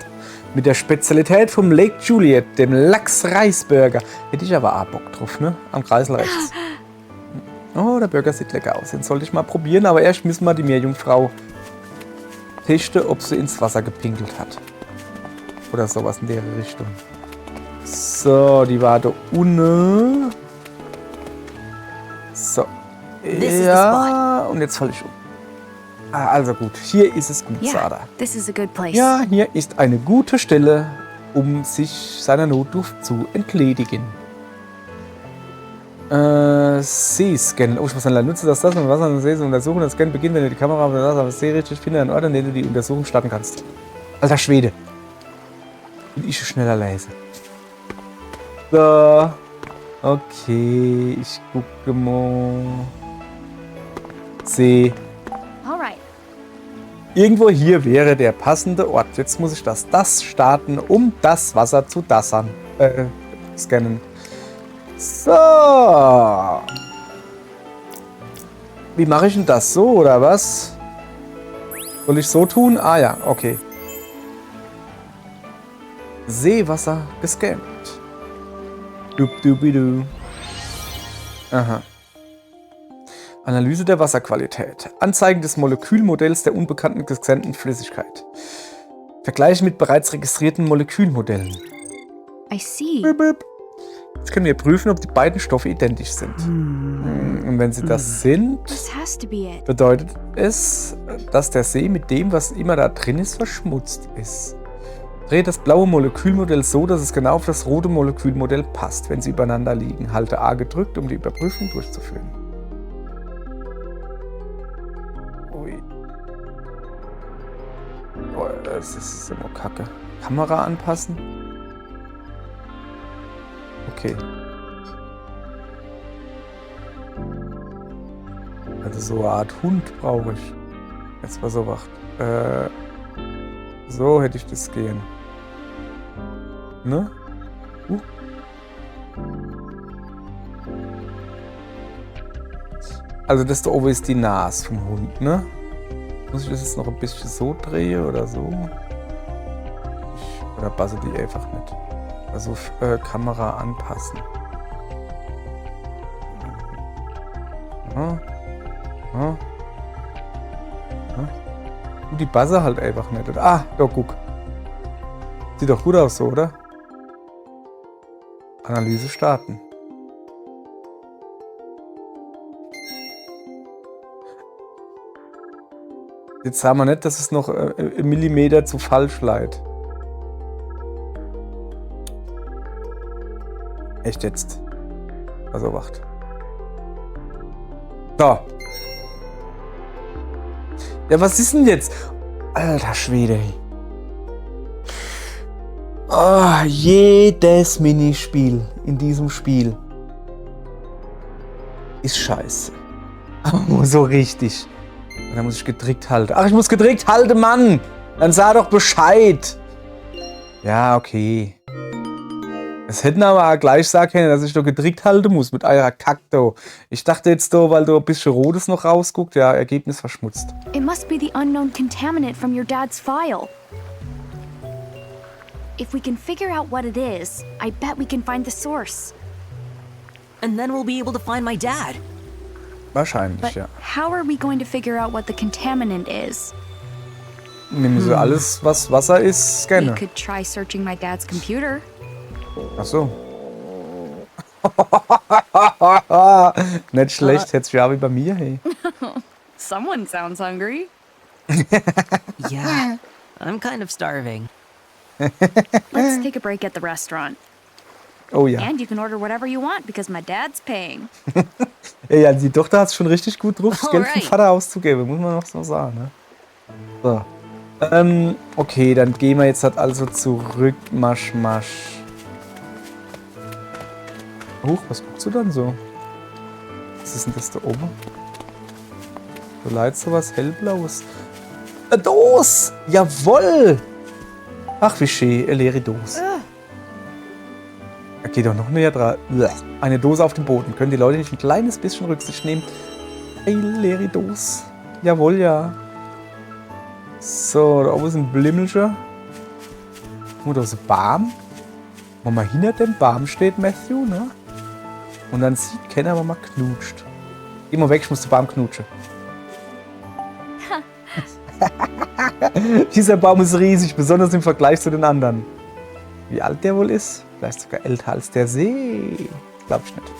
Mit der Spezialität vom Lake Juliet, dem Lachs-Reisburger. Hätte ich aber auch Bock drauf, ne? Am Kreisel rechts. Oh, der Burger sieht lecker aus. Den sollte ich mal probieren, aber erst müssen wir die Meerjungfrau testen, ob sie ins Wasser gepinkelt hat. Oder sowas in der Richtung. So, die war da unten. So. is the Ja, und jetzt falle ich um. Ah, also gut, hier ist es gut, Yeah, Sada. this is a good place. Ja, hier ist eine gute Stelle, um sich seiner Notdurft zu entledigen. See scannen. Oh, ich muss dann nutzen, dass das und was an der See so untersuchen. Das Scan beginnt, wenn du die Kamera auf der See richtig finde, einen Ort, an dem du die Untersuchung starten kannst. Alter Schwede. Will ich schneller lesen. So. Okay, ich gucke mal. See. Alright. Irgendwo hier wäre der passende Ort. Jetzt muss ich das starten, um das Wasser zu scannen. So. Wie mache ich denn das? So oder was? Soll ich so tun? Ah ja, okay. Seewasser gescannt. Dub-dubi-du. Aha. Analyse der Wasserqualität. Anzeigen des Molekülmodells der unbekannten gescannten Flüssigkeit. Vergleiche mit bereits registrierten Molekülmodellen. I see. Jetzt können wir prüfen, ob die beiden Stoffe identisch sind. Und wenn sie das sind, This has to be it. bedeutet es, dass der See mit dem, was immer da drin ist, verschmutzt ist. Drehe das blaue Molekülmodell so, dass es genau auf das rote Molekülmodell passt, wenn sie übereinander liegen. Halte A gedrückt, um die Überprüfung durchzuführen. Ui. Oh, das ist immer kacke. Kamera anpassen? Okay. Also so eine Art Hund brauche ich. Jetzt mal so wacht. So hätte ich das gehen. Ne? Also das da oben ist die Nase vom Hund, ne? Muss ich das jetzt noch ein bisschen so drehen oder so? Oder passe die einfach nicht? Also Kamera anpassen. Ja. Ja. Ja. Und die Buzzer halt einfach nicht. Ah, doch, guck. Sieht doch gut aus so, oder? Analyse starten. Jetzt sagen wir nicht, dass es noch einen Millimeter zu falsch leiht. Echt jetzt? Also wacht. So. Ja, was ist denn jetzt? Alter Schwede. Oh, jedes Minispiel in diesem Spiel ist scheiße. Aber so richtig. Und dann muss ich gedrückt halten. Ach, ich muss gedrückt halten, Mann! Dann sag doch Bescheid! Ja, okay. Es hätten aber auch gleich sagen können, dass ich doch gedrückt halten muss mit eurer Kakto. Ich dachte jetzt doch, weil du ein bisschen Rotes noch rausguckt, ja, Ergebnis verschmutzt. It must be the unknown contaminant from your dad's file. If we can figure out what it is, I bet we can find the source. And then we'll be able to find my dad. Wahrscheinlich, But ja. how are we going to figure out what the contaminant is? Nehmen Sie alles, was Wasser ist, We scannen. could try searching my dad's computer. Ach so. Nicht schlecht, hätte ja wie bei mir, hey. Someone sounds hungry. Yeah, I'm kind of starving. Let's take a break at the restaurant. Oh ja. And you can order whatever you want because my dad's paying. Ey, ja, die Tochter hat es schon richtig gut drauf, das Geld vom Alright. Vater auszugeben, muss man noch so sagen, ne? So. Okay, dann gehen wir jetzt halt also zurück. Masch. Huch, was guckst du dann so? Was ist denn das da oben? Du leidest sowas hellblaues. Eine Dose! Jawoll! Ach, wie schön, eine leere Dose. Da geht doch noch näher dran. Eine Dose auf dem Boden. Können die Leute nicht ein kleines bisschen Rücksicht nehmen? Eine leere Dose. Jawohl, ja. So, da oben ist ein Blimmelscher. Und da ist ein Baum. Wo man hinter dem Baum steht, Matthew, ne? Und dann sieht keiner, wo man knutscht. Geh mal weg, ich muss den Baum knutschen. Dieser Baum ist riesig, besonders im Vergleich zu den anderen. Wie alt der wohl ist? Vielleicht sogar älter als der See. Glaub ich nicht.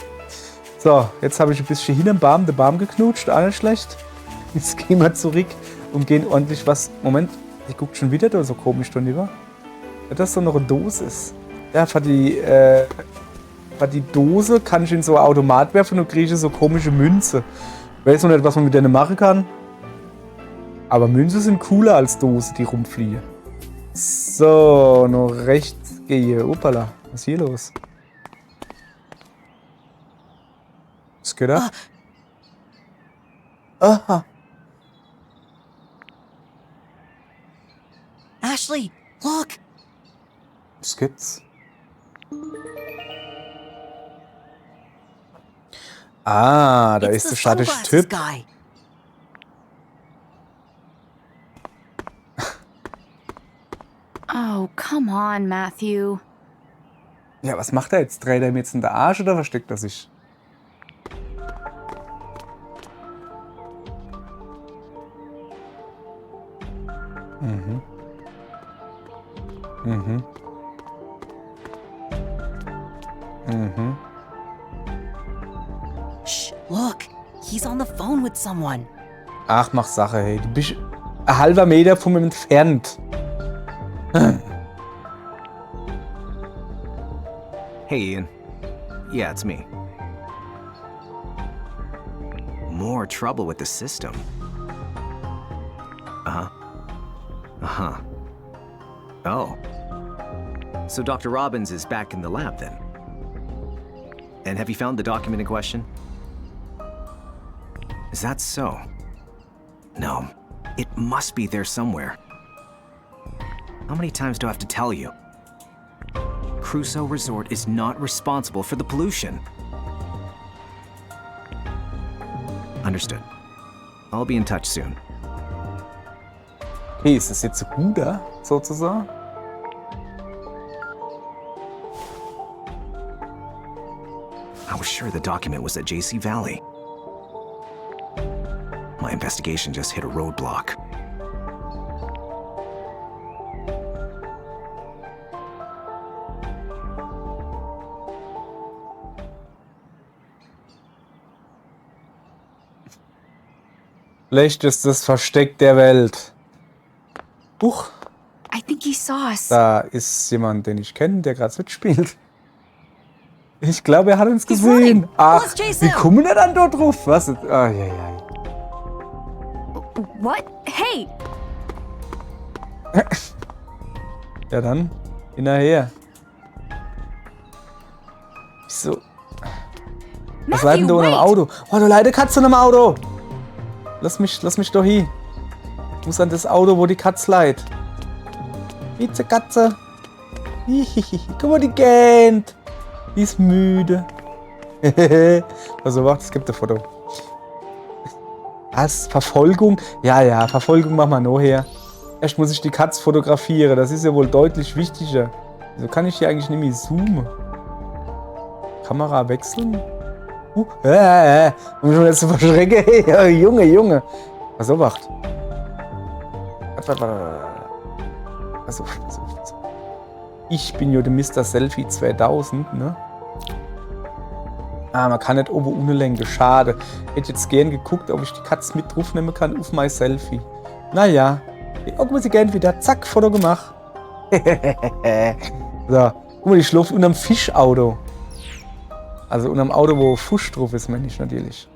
So, jetzt habe ich ein bisschen hinterm Baum den Baum geknutscht, auch nicht schlecht. Jetzt gehen wir zurück und gehen ordentlich was. Moment, die guckt schon wieder da so komisch drüber. Ja, das ist doch noch eine Dose ist. Ja, für die Bei die Dose kann ich in so einen Automat werfen und kriege so komische Münze. Ich weiß noch nicht, was man mit denen machen kann. Aber Münze sind cooler als Dose, die rumfliegen. So, noch rechts gehe. Opala, was ist hier los? Was geht ab? Aha. Ashley, look! Was gibt's? Ah, da It's ist the der schattige sunglasses Typ. guy. Oh, come on, Matthew. Ja, was macht er jetzt? Dreht er ihm jetzt in den Arsch oder versteckt er sich? Mhm. Mhm. Mhm. Shh, look! He's on the phone with someone. Ach, mach Sache, hey. Du bist ein halber Meter von mir entfernt. Hey, Ian. Yeah, it's me. More trouble with the system. Uh-huh. Uh-huh. Oh. So Dr. Robbins is back in the lab then? And have you found the document in question? Is that so? No. It must be there somewhere. How many times do I have to tell you? Crusoe Resort is not responsible for the pollution. Understood. I'll be in touch soon. Okay, ist das jetzt Ruder, sozusagen? I was sure the document was at JC Valley. My investigation just hit a roadblock. Vielleicht ist das Versteck der Welt. Huch, I think he saw us. da ist jemand, den ich kenne, der gerade mitspielt. Ich glaube, er hat uns He's gesehen. running. Ach, Let's chase wie him. kommen wir dann dort drauf? Was? Ah, ja, ja. What? Hey! Ja dann, hinterher. Wieso? Was leiden da unter dem Auto? Oh, da leidet Katze unter dem Auto. Lass mich doch hier. Ich muss an das Auto, wo die Katze leidet. Bitte, Katze. Hihihi. Guck mal, die gähnt. Die ist müde. Also, warte, es gibt ein Foto. Was? Verfolgung? Ja, ja, Verfolgung machen wir noch her. Erst muss ich die Katze fotografieren. Das ist ja wohl deutlich wichtiger. Wieso kann ich hier eigentlich nicht mehr zoomen? Kamera wechseln? Um schon jetzt zu verschrecken. Hey, Junge. Was wacht? Also. Ich bin ja der Mr. Selfie 2000, ne? Ah, man kann nicht oben ohne lenken. Schade. Hätte jetzt gern geguckt, ob ich die Katze mit draufnehmen kann auf mein Selfie. Naja. Guck mal, sie gern wieder. Zack, Foto gemacht. So. Guck mal, die schläft unterm Fischauto. Also unterm Auto, wo Fusch drauf ist, meine ich natürlich.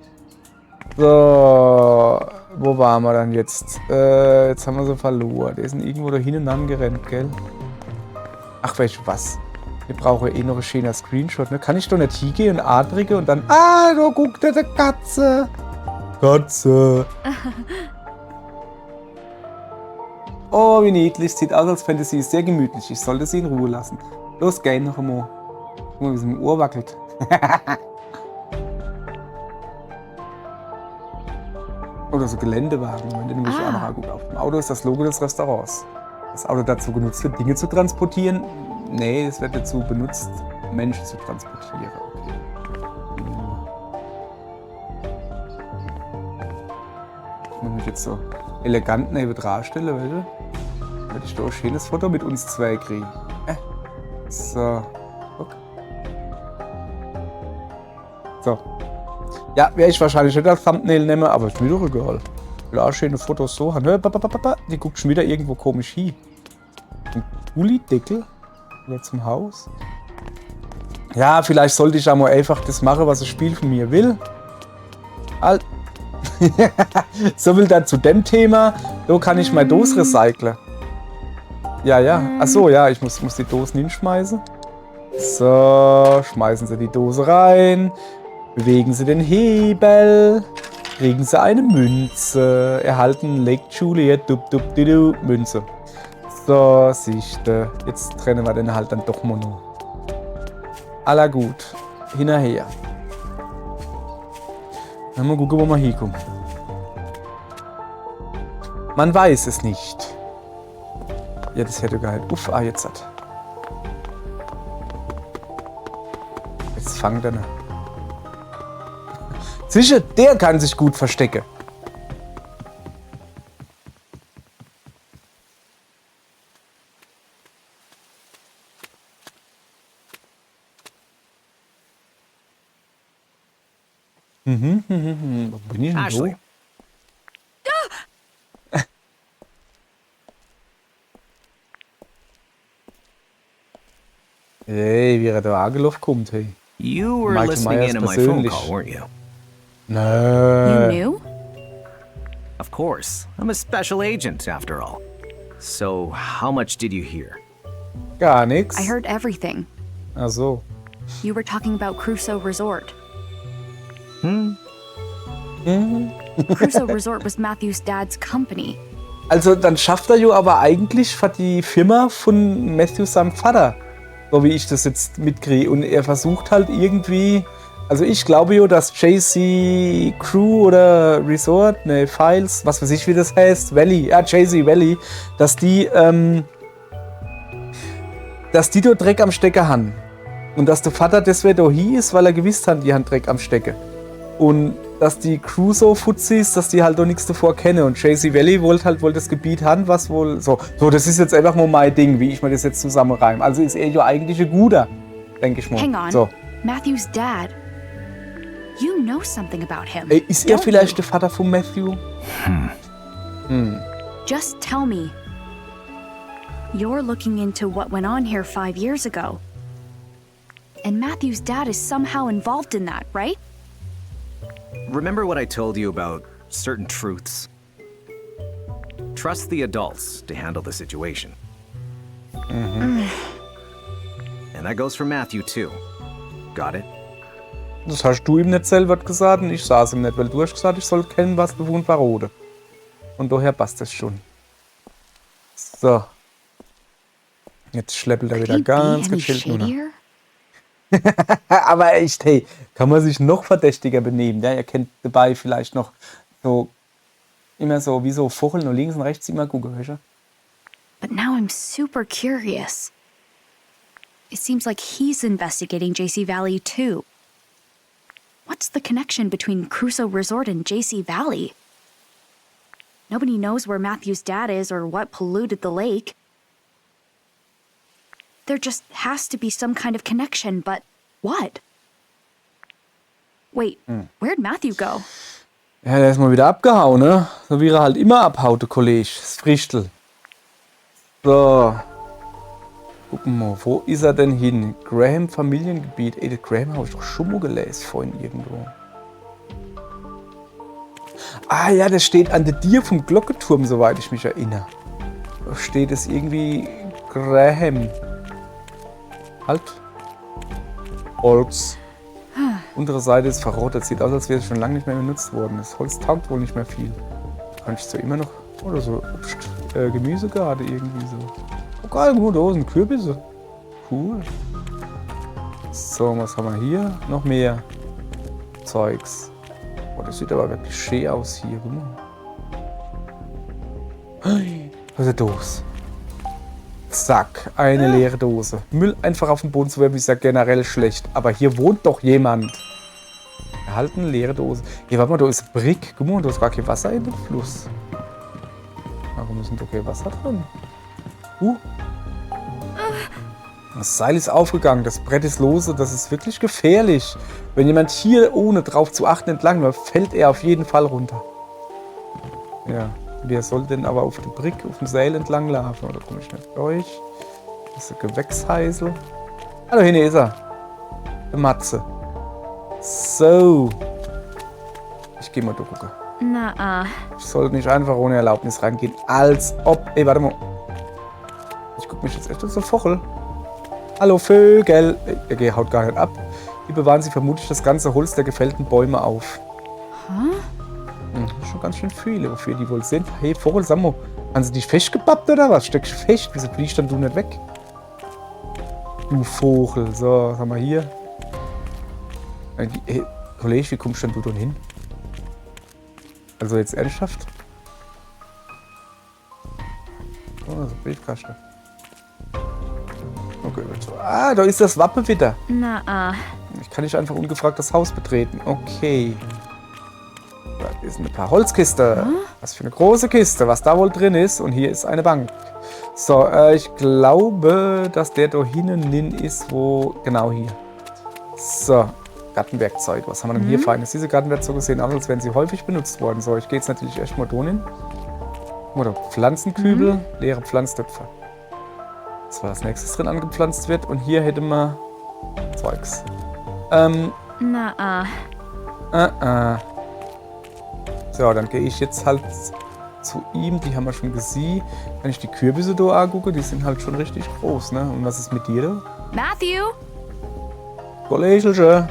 So. Wo waren wir dann jetzt? Jetzt haben wir sie verloren. Die sind irgendwo da hinten angerannt, gell? Ach, weißt du was? Wir brauchen eh noch einen schönen Screenshot, ne? Kann ich doch nicht hingehen und adrige und dann... Ah, da guckt der Katze! Katze! Oh, wie niedlich. Sieht aus, als fände sie sehr gemütlich. Ich sollte sie in Ruhe lassen. Los, geh noch einmal. Guck mal, wie sie im Ohr wackelt. Oder so Geländewagen. Den muss ich auch noch angucken. Auf dem Auto ist das Logo des Restaurants. Das Auto dazu genutzt wird, Dinge zu transportieren. Nee, es wird dazu benutzt, Menschen zu transportieren. Okay. Ich muss mich jetzt so elegant neben dran stellen, weißt du? Damit ich da ein schönes Foto mit uns zwei kriege. So. Guck. So. Ja, werde ich wahrscheinlich nicht als Thumbnail nehmen, aber ist mir doch egal. Ja, schöne Fotos so. Die guckt schon wieder irgendwo komisch hin. Ein Gullideckel. Oder zum Haus. Ja, vielleicht sollte ich auch mal einfach das machen, was das Spiel von mir will. Halt. So viel dann zu dem Thema. So kann ich meine Dose recyceln. Ja, ja. Achso, ja, ich muss die Dosen hinschmeißen. So, schmeißen Sie die Dose rein. Bewegen Sie den Hebel. Kriegen Sie eine Münze. Erhalten Lake Juliet. Münze. So, siehste. Jetzt trennen wir den halt dann doch mal nur. Aller gut. Hinterher. Dann mal gucken, wo wir hinkommen. Man weiß es nicht. Ja, das hätte geil. Uff, jetzt hat. Jetzt fangt er. Sicher, der kann sich gut verstecken. Wo bin ich denn so? Ashley. Hey, wie er da angelaufen kommt, hey. You were Michael listening Myers in on my phone persönlich. call, weren't you? You Nö. knew? Of course. I'm a special agent, after all. So, how much did you hear? Gar nix. I heard everything. Ach so. You were talking about Crusoe Resort. Crusoe Resort was Matthew's dad's company. Also, dann schafft er ja aber eigentlich für die Firma von Matthew seinem Vater. So wie ich das jetzt mitkriege. Und er versucht halt irgendwie. Also, ich glaube ja, dass JC Crew oder Resort, ne, Files, was weiß ich, wie das heißt, Valley, ja, JC Valley, dass die dort Dreck am Stecker haben. Und dass der Vater deswegen da hier ist, weil er gewusst hat, die haben Dreck am Stecken. Und dass die Crew so Fuzis, dass die halt doch nichts davor kennen. Und JC Valley wollte das Gebiet haben, was wohl so. So, das ist jetzt einfach mal mein Ding, wie ich mir das jetzt zusammenreime. Also ist er ja eigentlich ein guter, denke ich mal. Hang on. So. Matthew's dad. You know something about him. Ey, ist er don't vielleicht you? der Vater von Matthew? Just tell me. You're looking into what went on here 5 years ago. And Matthew's dad is somehow involved in that, right? Remember what I told you about certain truths? Trust the adults to handle the situation. And that goes for Matthew, too. Got it? Das hast du ihm nicht selber gesagt und ich saß ihm nicht, weil du hast gesagt, ich soll kennen, was du von verrote. Und daher passt es schon. So. Jetzt schleppelt er Could wieder he ganz be any gechillt nur noch. shadier? Aber echt, hey, kann man sich noch verdächtiger benehmen. Ja, ihr kennt dabei vielleicht noch so immer so wie so Vogel nur links und rechts immer gucken, weißt du? But now I'm super curious. It seems like he's investigating JC Valley too. What's the connection between Crusoe Resort and JC Valley? Nobody knows where Matthew's dad is or what polluted the lake. There just has to be some kind of connection, but what? Wait, where'd Matthew go? Ja, der ist mal wieder abgehauen, ne? So wie er halt immer abhaut, der Kollege. Das Frichtel. So. Gucken wir mal, wo ist er denn hin? Graham Familiengebiet. Ey, das Graham habe ich doch schon mal gelesen vorhin irgendwo. Ah ja, das steht an der Dir vom Glockenturm, soweit ich mich erinnere. Da steht es irgendwie Graham. Halt. Holz. Untere Seite ist verrottet. Sieht aus, als wäre es schon lange nicht mehr benutzt worden. Das Holz taugt wohl nicht mehr viel. Kann ich so immer noch. Oder so Obst, Gemüsegarde irgendwie so. Oh geil, gut, da sind Kürbisse. Cool. So, was haben wir hier? Noch mehr Zeugs. Oh, das sieht aber wirklich schön aus hier. Guck mal. Was ist eine Dose? Zack, eine leere Dose. Müll einfach auf den Boden zu werfen, ist ja generell schlecht. Aber hier wohnt doch jemand. Erhalten, leere Dose. Hier, warte mal, da ist ein Brick. Guck mal, da ist gar kein Wasser in dem Fluss. Warum ist denn da kein Wasser drin? Das Seil ist aufgegangen, das Brett ist lose, das ist wirklich gefährlich. Wenn jemand hier, ohne drauf zu achten, entlang läuft, fällt er auf jeden Fall runter. Ja. Wer soll denn aber auf dem Brick, auf dem Seil entlang laufen? Oder komme ich nicht durch? Das ist ein Gewächsheisel. Hallo, hier ist er. Matze. So. Ich gehe mal da gucken. Na, Ich sollte nicht einfach ohne Erlaubnis reingehen. Als ob... Ey, warte mal. Ich guck mich jetzt echt auf so Vogel. Hallo Vögel. Er haut gar nicht ab. Hier bewahren sie vermutlich das ganze Holz der gefällten Bäume auf. Schon ganz schön viele, wofür die wohl sind. Hey Vogel, sag mal, haben sie dich festgebappt oder was? Steckst du fest? Wieso fliegst dann du nicht weg? Du Vogel. So, was haben wir hier? Hey, Kollege, wie kommst denn du denn hin? Also jetzt ernsthaft? Oh, so Briefkasten. Okay, da ist das Wappen wieder. Ich kann nicht einfach ungefragt das Haus betreten. Okay. Da ist ein paar Holzkiste. Was für eine große Kiste, was da wohl drin ist. Und hier ist eine Bank. So, ich glaube, dass der da hinten ist, wo... Genau hier. So, Gartenwerkzeug. Was haben wir denn hier Feines? Diese Gartenwerkzeuge sehen aus, als wären sie häufig benutzt worden. So, ich gehe jetzt natürlich erstmal da hin. Oder Pflanzenkübel, leere Pflanztöpfe. Das war das nächste drin angepflanzt wird. Und hier hätten wir Zeugs. So, dann gehe ich jetzt halt zu ihm. Die haben wir schon gesehen. Wenn ich die Kürbisse da angucke, die sind halt schon richtig groß, ne? Und was ist mit dir da? Matthew? Kollege.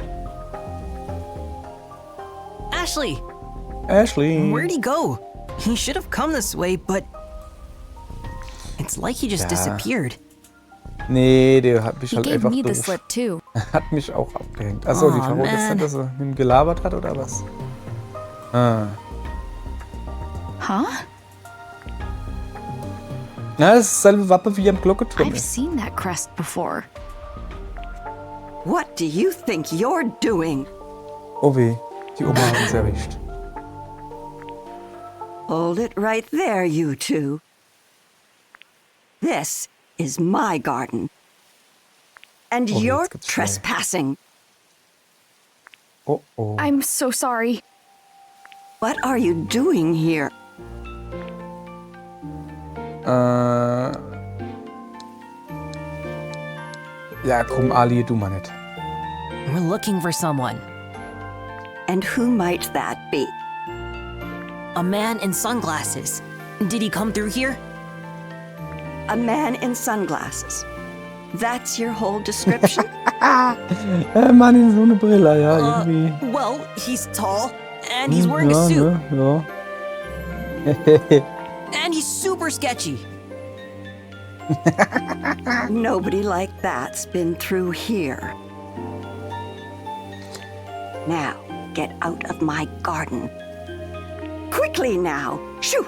Ashley, Ashley. where'd he go? He should have come this way, but it's like he just disappeared. Nee, der hat mich He halt gave einfach me the doof. slip too. Hat mich auch abgehängt. Achso, die Oh, Frau ist man. dass er mit ihm gelabert hat, oder was? Ah. Huh? Na, das ist dasselbe Wappe wie am Glockenturm I've ist. seen that crest before. What do you think you're doing? Oh weh, die Oma hat uns erwischt. Hold it right there, you two. This is my garden. And Oh, you're jetzt gibt's Streit. trespassing. Oh oh. I'm so sorry. What are you doing here? Ja, komm, Ali, du mal nicht. We're looking for someone. And who might that be? A man in sunglasses. Did he come through here? A man in sunglasses. That's your whole description? Mann in so eine Brille, ja, irgendwie. Well, he's tall, and he's wearing a ja, suit, ne, ja. and he's super sketchy. Nobody like that's been through here. Now, get out of my garden. Quickly now! Shoo!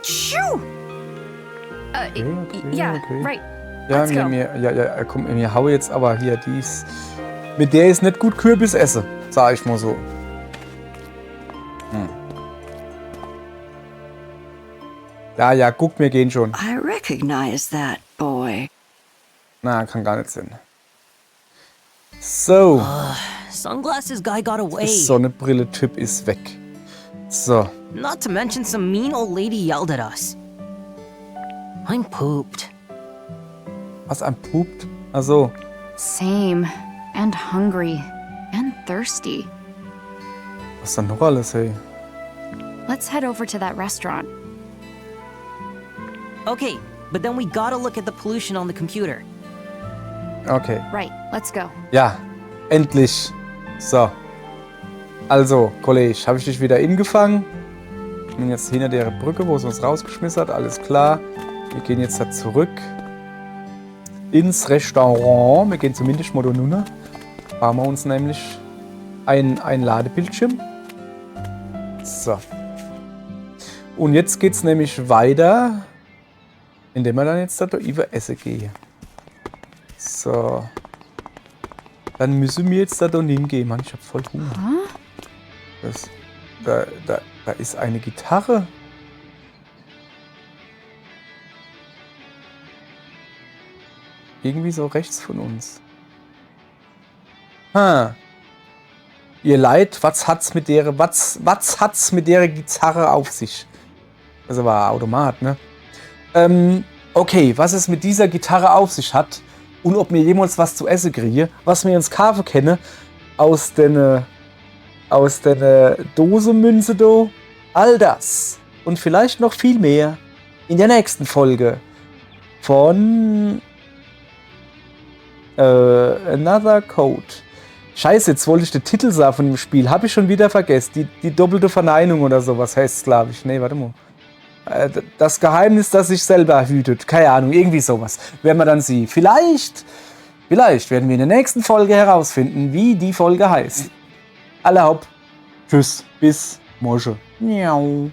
Shoo! Yeah, okay. right. Ja, Let's go. komm, mir hau jetzt aber hier, die ist... Mit der ist nicht gut Kürbis essen, sag ich mal so. Ja, guck, wir gehen schon. I recognize that boy. Na, kann gar nicht sein. So, Sunglasses guy got der away. Sonnenbrille-Typ ist weg. So, Not to mention some mean old lady yelled at us. I'm pooped. was ein Pupt? Also, Same. And hungry. And thirsty. was dann noch alles, hey? Let's head over to that restaurant. Okay, but then we gotta look at the pollution on the computer. Okay. Right, let's go. Ja, endlich. So. Also, Kollege, habe ich dich wieder ingefangen. Ich bin jetzt hinter der Brücke, wo es uns rausgeschmissen hat. Alles klar. Wir gehen jetzt da zurück ins Restaurant. Wir gehen zumindest mal da runter. Bauen wir uns nämlich ein Ladebildschirm. So. Und jetzt geht es nämlich weiter, indem wir dann jetzt da über Essen gehen. So. Dann müssen wir jetzt da hingehen. Mann, ich hab voll Hunger. Da ist eine Gitarre. Irgendwie so rechts von uns. Ihr Leid, was hat's mit der Gitarre auf sich? Das war ein Automat, ne? Okay, was es mit dieser Gitarre auf sich hat, und ob wir jemals was zu essen kriegen, was wir ins Kaffee kennen, aus den Dosenmünze da. All das und vielleicht noch viel mehr in der nächsten Folge von Another Code. Scheiße, jetzt wollte ich den Titel sagen von dem Spiel. Habe ich schon wieder vergessen. Die doppelte Verneinung oder sowas heißt es, glaube ich. Nee, warte mal. Das Geheimnis, das sich selber hütet. Keine Ahnung, irgendwie sowas. Werden wir dann sehen. Vielleicht werden wir in der nächsten Folge herausfinden, wie die Folge heißt. Alle hopp. Tschüss. Bis morgen. Miau.